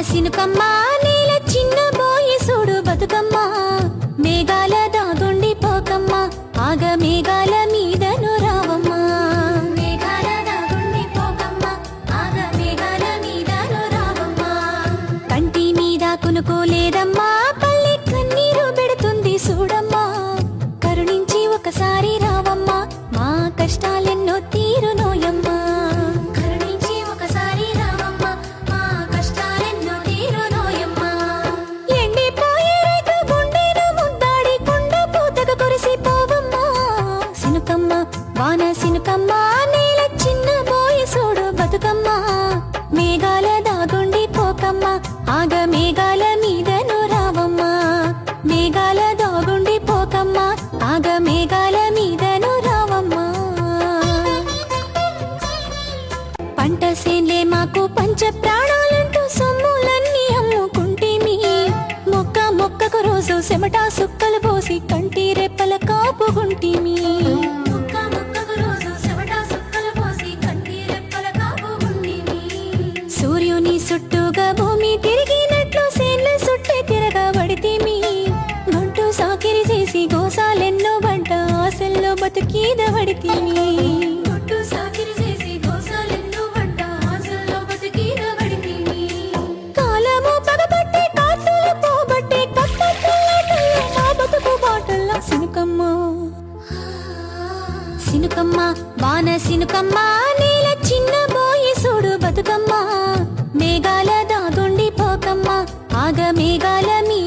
సినుకమ్మ నేల చిన్న బోయి సూడు బతుకమ్మ మేఘాల దాగుండి పోకమ్మ ఆగ మేఘాల మీదను రావమ్మ మేఘాల దాగుండి పోకమ్మ ఆగ మేఘాల మీదను రావమ్మ కంటి మీద కునుకోలేదమ్మా పల్లె కన్నీరు పెడుతుంది చూడమ్మా కరుణించి ఒకసారి రావమ్మా మా కష్టాలెన్నో తీరునోయమ్మా వాన సినుకమ్మ నేల చిన్న బోయి సూడు బతుకమ్మ మేఘాల దాగుండి పోకమ్మ ఆగ మేఘాల మీదను రావమ్మ మేఘాల దాగుండి పోకమ్మ ఆగ మేఘాల మీదను రావమ్మ పంట సేన్లే మాకు పంచ ప్రాణాలంటూ సొమ్ములన్నీ అమ్ముకుంటేమి మొక్క మొక్కకు రోజు చెమట సుక్కలు పోసి కంటి రెప్పల కాపుగుంటిమి సూర్యుని చుట్టూగా భూమి తిరిగినట్లు సేన్ల చుట్టే తిరగబడితేమి గంటూ సాకిరి చేసి గోసాలెన్నో వంట ఆశల్లో బతుకీదబడితేమి గంటూ సాకిరి చేసి గోసాలెన్నో వంట ఆశల్లో బతుకీదబడితేమి కాలము పగబట్టే కాటులు పోబట్టే కట్టల్లో మా బతుకు బాటల్లా సినుకమ్మ సినుకమ్మ వాన సినుకమ్మ నేల చిన్న బోయి సూడు బతుకమ్మ మేఘాల దాగుండి పోకమ్మ ఆగ మేఘాల మీ